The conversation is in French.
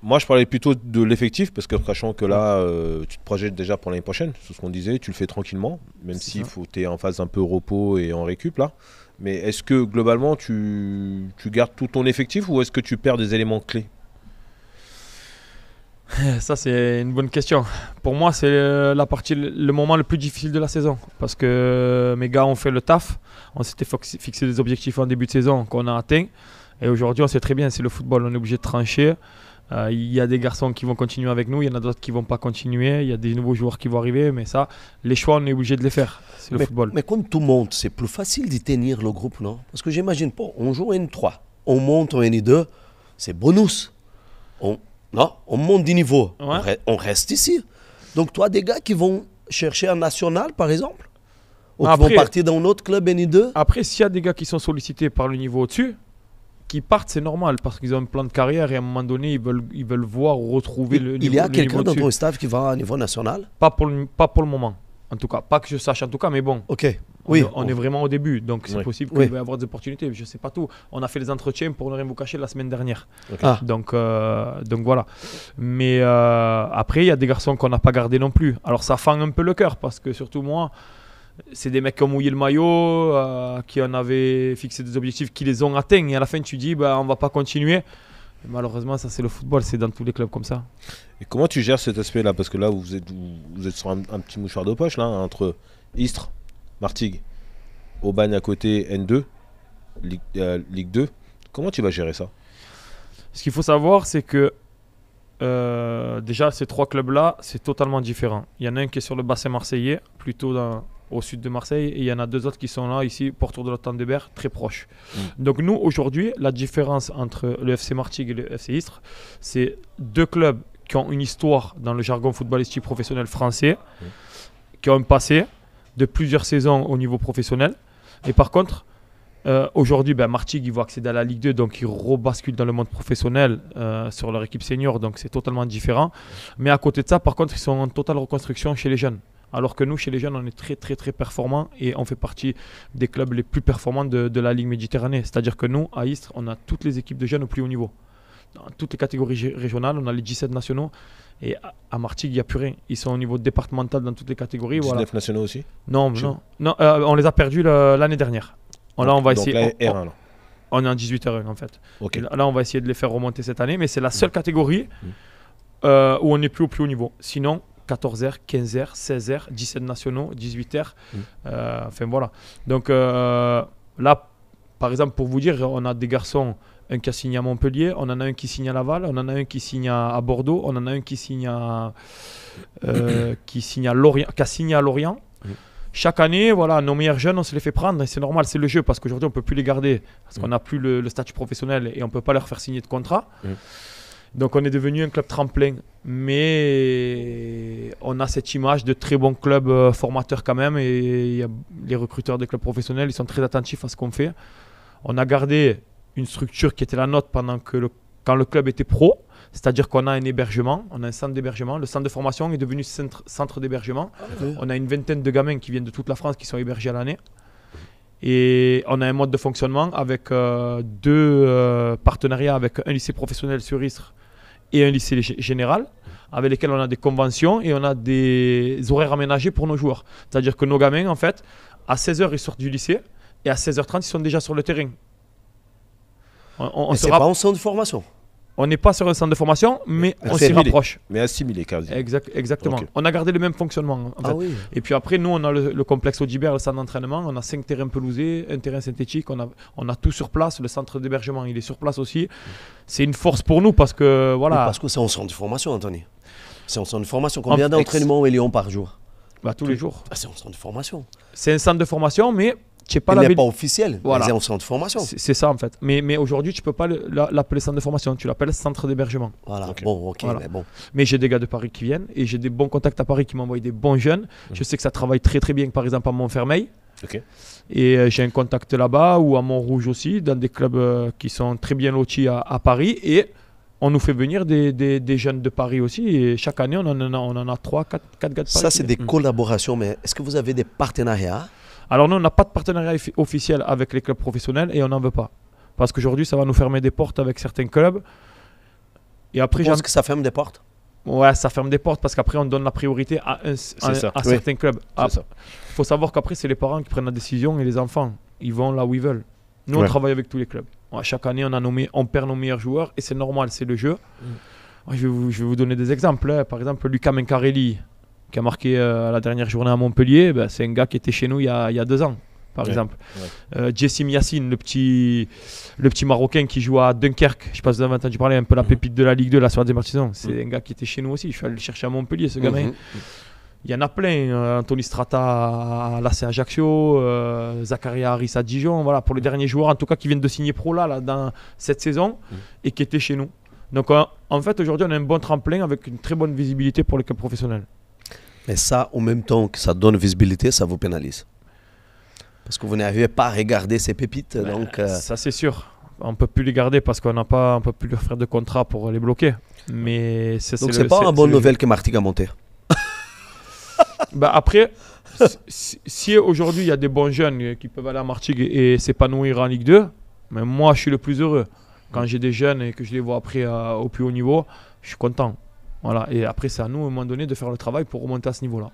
Moi, je parlais plutôt de l'effectif, parce que sachant que là, tu te projettes déjà pour l'année prochaine, c'est ce qu'on disait, tu le fais tranquillement, même s'il faut tu es en phase un peu repos et en récup là. Mais est-ce que globalement, tu gardes tout ton effectif ou est-ce que tu perds des éléments clés? Ça, c'est une bonne question. Pour moi, c'est le moment le plus difficile de la saison. Parce que mes gars ont fait le taf. On s'était fixé des objectifs en début de saison qu'on a atteints. Et aujourd'hui, on sait très bien, c'est le football, on est obligé de trancher. Il y a des garçons qui vont continuer avec nous, il y en a d'autres qui ne vont pas continuer. Il y a des nouveaux joueurs qui vont arriver. Mais ça, les choix, on est obligé de les faire. C'est le football. Mais quand tout monte, c'est plus facile de tenir le groupe, non? Parce que j'imagine pas, on joue en N3, on monte en N2, c'est bonus. Non, on monte du niveau, Ouais. on reste ici. Donc toi, des gars qui vont chercher un national, par exemple, ou qui Après- vont partir dans un autre club N2. Après, s'il y a des gars qui sont sollicités par le niveau au-dessus, qui partent, c'est normal parce qu'ils ont un plan de carrière et à un moment donné, ils veulent voir ou retrouver le niveau. Il y a le quelqu'un niveau dans au-dessus. ton staff qui va au niveau national? Pas pour le moment, en tout cas. Pas que je sache, en tout cas, mais bon. Ok. On est vraiment au début, donc c'est Oui. possible qu'il va y avoir des opportunités. Je ne sais pas tout. On a fait les entretiens pour ne rien vous cacher la semaine dernière. Okay. Ah. Donc voilà. Mais après, il y a des garçons qu'on n'a pas gardés non plus. Alors ça fend un peu le cœur parce que surtout moi, c'est des mecs qui ont mouillé le maillot, qui en avaient fixé des objectifs, qui les ont atteints. Et à la fin, tu dis, on ne va pas continuer. Et malheureusement, ça c'est le football, c'est dans tous les clubs comme ça. Et comment tu gères cet aspect-là? Parce que là, vous êtes sur un petit mouchoir de poche là, entre Istres, Martigues, Aubagne à côté, N2, Ligue 2. Comment tu vas gérer ça? Ce qu'il faut savoir, c'est que déjà, ces trois clubs-là, c'est totalement différent. Il y en a un qui est sur le bassin marseillais, plutôt au sud de Marseille, et il y en a deux autres qui sont là, ici, Porto de la Tandebert, très proches. Donc nous, aujourd'hui, la différence entre le FC Martigues et le FC Istres, c'est deux clubs qui ont une histoire dans le jargon footballistique professionnel français, qui ont un passé de plusieurs saisons au niveau professionnel. Et par contre, aujourd'hui, Martigues, ils vont accéder à la Ligue 2, donc ils rebasculent dans le monde professionnel sur leur équipe senior, donc c'est totalement différent. Mais à côté de ça, par contre, ils sont en totale reconstruction chez les jeunes. Alors que nous, chez les jeunes, on est très très très performants et on fait partie des clubs les plus performants de la Ligue Méditerranée. C'est-à-dire que nous, à Istres, on a toutes les équipes de jeunes au plus haut niveau. Dans toutes les catégories régionales, on a les 17 nationaux. Et à Martigues, il n'y a plus rien. Ils sont au niveau départemental dans toutes les catégories. 19 Voilà. nationaux aussi? Non, on les a perdus l'année dernière. Là, on va Donc essayer. là, R1 là. On est en 18 R1 en fait. Ok. Et là, on va essayer de les faire remonter cette année, mais c'est la seule catégorie où on n'est plus au plus haut niveau. Sinon, 14R, 15R, 16R, 17 nationaux, 18R. Enfin voilà. Donc là, par exemple, pour vous dire, on a des garçons, un qui a signé à Montpellier, on en a un qui signe à Laval, on en a un qui signe à Bordeaux, on en a un qui signe à Lorient, qui a signé à Lorient. Chaque année, voilà, nos meilleurs jeunes, on se les fait prendre et c'est normal, c'est le jeu parce qu'aujourd'hui on ne peut plus les garder parce qu'on n'a plus le statut professionnel et on ne peut pas leur faire signer de contrat. Donc on est devenu un club tremplin, mais on a cette image de très bon club formateur quand même et les recruteurs des clubs professionnels, ils sont très attentifs à ce qu'on fait. On a gardé une structure qui était la nôtre quand le club était pro. C'est-à-dire qu'on a un hébergement, on a un centre d'hébergement. Le centre de formation est devenu centre d'hébergement. On a une vingtaine de gamins qui viennent de toute la France qui sont hébergés à l'année. Et on a un mode de fonctionnement avec deux partenariats avec un lycée professionnel sur Istres et un lycée général, avec lesquels on a des conventions et on a des horaires aménagés pour nos joueurs. C'est-à-dire que nos gamins, en fait, à 16h, ils sortent du lycée et à 16h30, ils sont déjà sur le terrain. C'est pas en centre de formation? On n'est pas sur un centre de formation, mais on s'y rapproche. Mais assimilé quasi. Exactement. Okay. On a gardé le même fonctionnement. En fait. Oui. Et puis après, nous, on a le complexe Audibert, le centre d'entraînement. On a 5 terrains pelousés, un terrain synthétique. On a tout sur place. Le centre d'hébergement, il est sur place aussi. C'est une force pour nous parce que, voilà. Oui, parce que c'est en centre de formation, Anthony. C'est en centre de formation. Combien d'entraînements au Lyon par jour? Tous les jours. C'est en centre de formation. C'est un centre de formation, mais il n'est pas officiel, voilà. C'est en centre de formation. C'est ça en fait. Mais aujourd'hui, tu ne peux pas l'appeler centre de formation, tu l'appelles centre d'hébergement. Voilà, Voilà. Mais bon. Mais j'ai des gars de Paris qui viennent et j'ai des bons contacts à Paris qui m'envoient des bons jeunes. Je sais que ça travaille très très bien, par exemple à Montfermeil. Et j'ai un contact là-bas ou à Montrouge aussi, dans des clubs qui sont très bien lotis à Paris. Et on nous fait venir des jeunes de Paris aussi. Et chaque année, on en a 3, 4 gars de Paris. Ça, c'est des collaborations, mais est-ce que vous avez des partenariats? Alors nous, on n'a pas de partenariat officiel avec les clubs professionnels et on n'en veut pas. Parce qu'aujourd'hui, ça va nous fermer des portes avec certains clubs. Et après, Je pense que ça ferme des portes. ouais, ça ferme des portes parce qu'après, on donne la priorité à certains clubs. Il faut savoir qu'après, c'est les parents qui prennent la décision et les enfants, ils vont là où ils veulent. Nous, on travaille avec tous les clubs. Ouais, chaque année, on perd nos meilleurs joueurs et c'est normal, c'est le jeu. Ouais, je vais vous donner des exemples. Hein. Par exemple, Luca Mencarelli, qui a marqué la dernière journée à Montpellier, c'est un gars qui était chez nous il y a 2 ans, par exemple. Jessim Yassine, le petit Marocain qui joue à Dunkerque. Je ne sais pas si vous avez entendu parler, un peu la pépite de la Ligue 2, la soirée des Martisans. C'est un gars qui était chez nous aussi. Je suis allé le chercher à Montpellier, ce gamin. Il y en a plein. Anthony Strata à l'AC Ajaccio, Zakaria Harris à Dijon. Voilà, pour les derniers joueurs, en tout cas, qui viennent de signer pro là dans cette saison et qui étaient chez nous. Donc, en fait, aujourd'hui, on a un bon tremplin avec une très bonne visibilité pour les clubs professionnels. Mais ça, en même temps que ça donne visibilité, ça vous pénalise. Parce que vous n'arrivez pas à regarder ces pépites. Donc, ça, c'est sûr. On ne peut plus les garder parce qu'on ne peut plus leur faire de contrat pour les bloquer. Mais donc, c'est pas une bonne nouvelle que Martigues a monté. Après, si aujourd'hui il y a des bons jeunes qui peuvent aller à Martigues et s'épanouir en Ligue 2, mais moi je suis le plus heureux. Quand j'ai des jeunes et que je les vois après au plus haut niveau, je suis content. Voilà. Et après, c'est à nous, à un moment donné, de faire le travail pour remonter à ce niveau-là.